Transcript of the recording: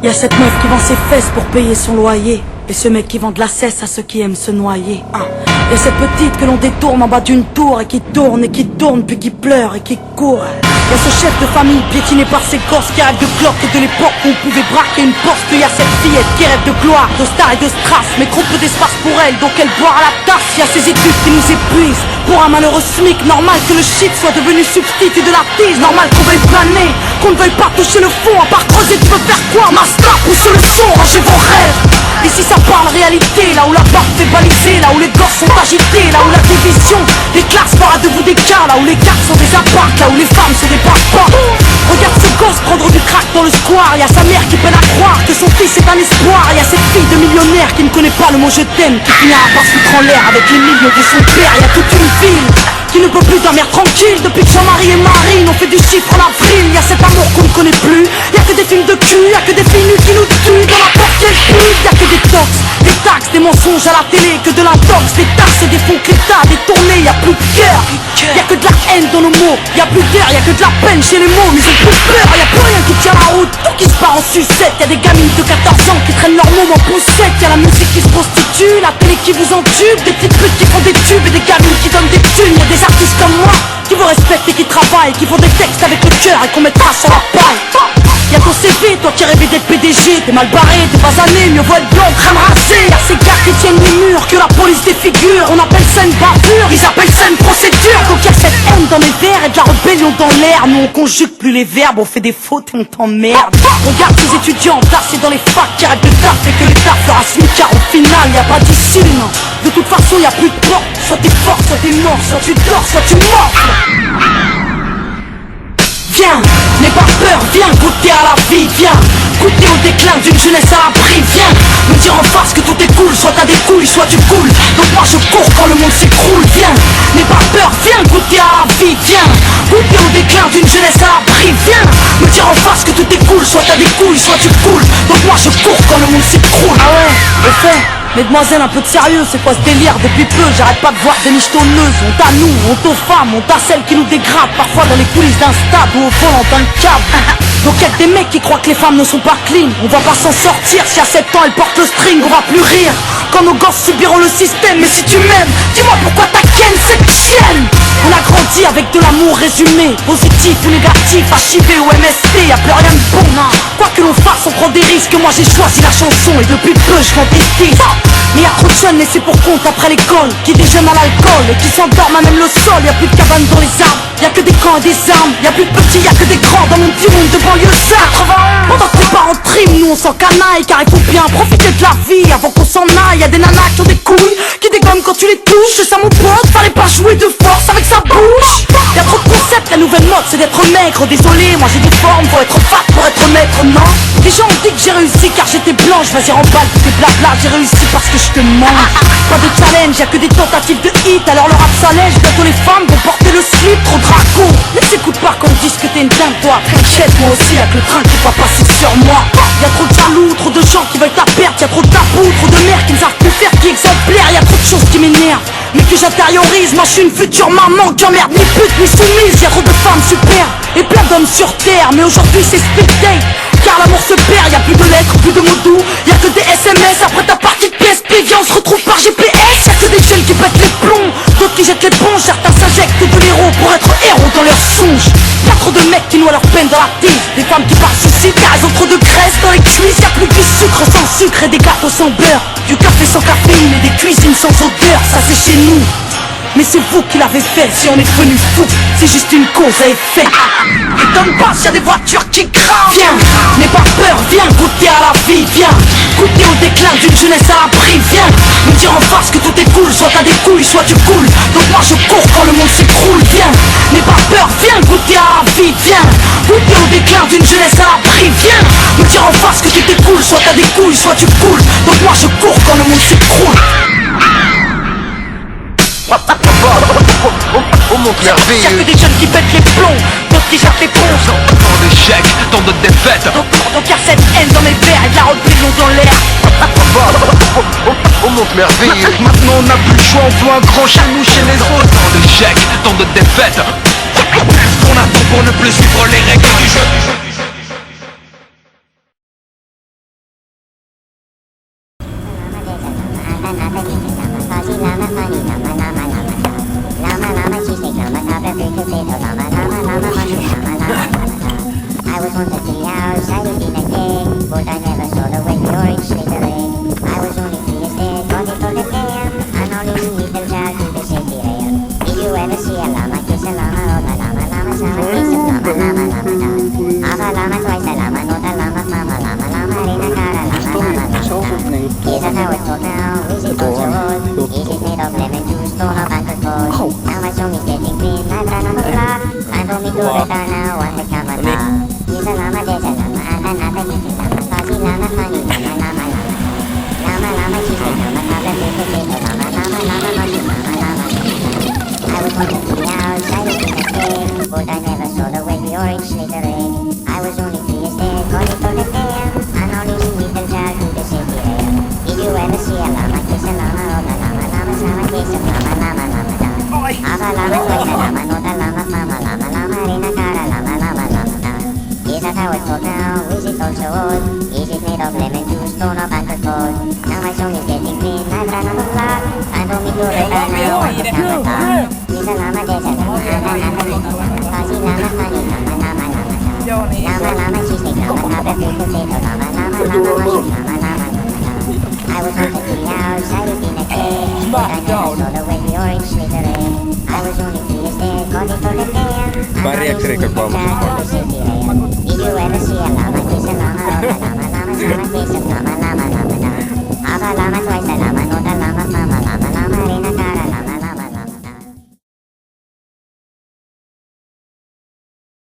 Y'a cette meuf qui vend ses fesses pour payer son loyer, et ce mec qui vend de la cesse à ceux qui aiment se noyer. Y'a cette petite que l'on détourne en bas d'une tour, et qui tourne puis qui pleure et qui court. Y'a ce chef de famille piétiné par ses gosses qui rêve de clope et de l'époque où on pouvait braquer une porte. Y'a cette fillette qui rêve de gloire, de star et de strass, mais trop peu d'espace pour elle, donc elle boit à la tasse. Y'a ces études qui nous épuisent, pour un malheureux SMIC. Normal que le shit soit devenu substitut de la tise. Normal qu'on veuille planer, qu'on ne veuille pas toucher le fond. À part creuser, tu veux faire quoi? Master, poussez le son, rangez vos rêves. Ici ça parle réalité, là où la barre fait baliser, là où les gosses sont agités, là où la division des classes fera de vous des cas, là où les cartes sont des apparts, là où les femmes sont des papas. Regarde ce gosse prendre du crack dans le square. Y'a sa mère qui peine à croire que son fils est un espoir. Y'a cette fille de millionnaire qui ne connaît pas le mot je t'aime, qui finira par se foutre en l'air avec les millions de son père. Y'a toute une ville qui ne peut plus dormir tranquille depuis que Jean-Marie et Marine ont fait du chiffre en avril. Y'a cet amour qu'on ne connaît plus, y'a que des films de cul, y'a que des filles nues qui nous tuent dans la porte qu'elle pue. Y'a que des tox, des taxes, des mensonges à la télé, que de l'intox, des tasses et des fonds crétas, des tournées. Y'a plus de cœur, y'a que de la haine dans nos mots, y'a plus d'air, y'a que de la peine chez les mots. Mais ils ont plus peur, y'a plus rien qui tient la route, tout qui se part en sucette. Y'a des gamines de 14 ans qui traînent leurs mômes en poussette. Y'a la musique qui se prostitue, la télé qui vous entube, des petites putes qui font des tubes et des gamines qui donnent des thunes. Y'a des artistes comme moi qui vous respectent et qui travaillent, qui font des textes avec le cœur et qu'on mettra sur la paille. Y'a ton CV, toi qui rêvais d'être PDG, t'es mal barré, t'es basané, mieux vaut être blanc, crème rasée. Y'a ces gars qui tiennent les murs, que la police défigure. On appelle ça une bavure, ils appellent ça une procédure. Donc y'a cette haine dans les vers et de la rébellion dans l'air. Nous on conjugue plus les verbes, on fait des fautes et on t'emmerde. Regarde ces étudiants tassés dans les facs qui arrêtent de taf et que l'État fera SMICAR. Au final y'a pas d'issue, non. De toute façon y'a plus de porte, soit t'es fort, soit t'es mort, soit tu dors, soit tu morfles. Viens, n'aie pas peur, viens goûter à la vie, viens goûter au déclin d'une jeunesse à l'abri. Viens me dire en face que tout est cool, soit t'as des couilles, soit tu coules. Donc moi je cours quand le monde s'écroule. Viens, n'aie pas peur, viens goûter à la vie, viens goûter au déclin d'une jeunesse à l'abri. Viens me dire en face que tout est cool, soit t'as des couilles, soit tu coules. Donc moi je cours quand le monde s'écroule. Ah ouais, au fait, mesdemoiselles, un peu de sérieux, c'est quoi ce délire? Depuis peu, j'arrête pas de voir des michetonneuses. Honte à nous, honte aux femmes, honte à celles qui nous dégradent, parfois dans les coulisses d'un stade ou au volant d'un câble. Donc y'a que des mecs qui croient que les femmes ne sont pas clean. On va pas s'en sortir, si à 7 ans elles portent le string, on va plus rire quand nos gosses subiront le système. Mais si tu m'aimes, dis-moi pourquoi t'as ken cette chienne. On a grandi avec de l'amour résumé, positif ou négatif, HIV ou MST, y'a plus rien de bon, non. Quoi que l'on fasse, on prend des risques, moi j'ai choisi la chanson et depuis peu je vends des disques. Mais y'a trop de jeunes laissés pour compte après l'école, qui déjeunent à l'alcool et qui s'endorment à même le sol. Y'a plus de cabanes dans les arbres, y'a que des camps et des armes. Y'a plus de petits, y'a que des grands dans mon petit monde de banlieue ça. Pendant que tes parents triment, nous on s'en canaille, car il faut bien profiter de la vie avant qu'on s'en aille. Y'a des nanas qui ont des couilles, qui dégomment quand tu les touches. C'est ça mon pote, fallait pas jouer de force avec sa bouche. Y'a trop de concepts, la nouvelle mode c'est d'être maigre. Désolé, moi j'ai des formes, faut être fat pour être maître, non. Les gens ont dit que j'ai réussi car j'étais blanche. Vas-y remballe tous tes blabla, j'ai réussi parce que je te mange. Pas de challenge, y'a que des tentatives de hit. Alors le rap s'allège, bientôt les femmes vont porter le slip. Trop draco, ne s'écoute pas quand on dise que t'es une dingue toi. T'inquiète, moi aussi y'a que le train qui va passer sur moi. Y'a trop de jaloux, trop de gens qui veulent ta perte. Y'a trop de tabous, trop de mères qui ne savent plus faire qui exemplaire. Y'a trop de choses qui m'énervent, mais que j'intériorise. Moi je suis une future maman qui emmerde ni pute ni soumise. Y'a trop de femmes super et plein d'hommes sur terre, mais aujourd'hui c'est speed date. Car l'amour se perd, y'a plus de lettres, plus de mots doux. Y'a que des SMS après ta partie de PSP. Viens on se retrouve par GPS. Y'a que des jeunes qui pètent les plombs, d'autres qui jettent l'éponge. Certains s'injectent de l'héros pour être héros dans leurs songes. Y'a trop de mecs qui noient leur peine dans la tise, des femmes qui partent suicide car elles ont trop de graisse dans les cuisses. Y'a plus du sucre sans sucre et des gâteaux sans beurre, du café sans caféine et des cuisines sans odeur. Ça c'est chez nous, mais c'est vous qui l'avez fait. Si on est devenu fou, c'est juste une cause à effet. Étonne pas s'il y a des voitures qui crament. Viens, n'aie pas peur, viens goûter à la vie. Viens goûter au déclin d'une jeunesse à l'abri. Viens me dire en face que tout est cool, soit t'as des couilles, soit tu coules. Donc moi je cours quand le monde s'écroule. Viens, n'aie pas peur, viens goûter à la vie. Viens goûter au déclin d'une jeunesse à l'abri. Viens me dire en face que tout est cool, soit t'as des couilles, soit tu coules. Donc moi je cours quand le monde s'écroule. Au monde merveilleux. Y'a que des jeunes qui pètent les plombs, d'autres qui jettent l'éponge. Tant d'échecs, tant de défaites. Donc y'a cette haine dans mes verres et de la rébellion dans l'air. Au monde merveilleux. Maintenant on n'a plus le choix, on veut un grand chez nous, chez les autres. Tant d'échecs, tant de défaites. Qu'est-ce qu'on attend pour ne plus suivre les règles du jeu? I was once a tea outside in a cave, but I never saw the way the orange slithering. I was only 3 years dead, got it for the tail, and only little child to the safety rail. Did you ever see a llama kiss a llama, or the llama, llama, llama, kiss a llama, llama, llama, llama? Half a llama, twice a llama, not a llama, mama, llama, llama, in a cara, llama, llama, llama. Is that how it's called now? Is it also old? Is it made of lemon juice, torn up and cold? Now my song is getting clean, I've run out of blood. I don't need to return now, want to come on top. Is a llama, there's a llama, and another is a llama, fuzzy llama, funny llama, llama, llama. Llama, llama, she's a llama, llama, potato, llama, llama, llama, monkey, llama, llama. I was on the tree outside in a cave, but I never saw the way the orange slithering. I was only 3 years dead, got it for the tail, and only little child to the safety rail. Did you ever see a llama kiss a llama, or the llama, llama, llama, kiss a llama, llama, llama, llama? Half a llama, twice a llama, not a llama, mama, llama, llama, in a cara, llama, llama, llama, llama. Is that how it's called now? Is it also old? Is it made of lemon juice, torn up and cold? Now my song is getting clean, I've run out of blood. I don't need to return now, want to come on top. Is a llama, there's a llama, and another is a llama, fuzzy llama, funny llama, llama, llama, llama. Llama, llama, she's a llama, llama, potato, llama, llama, llama, monkey, llama, llama, llama. I was on the tree outside in a cave, but I never saw the way the orange slithering. I was only 3 years dead, got it for the tail, and Барьер only как little вам child to the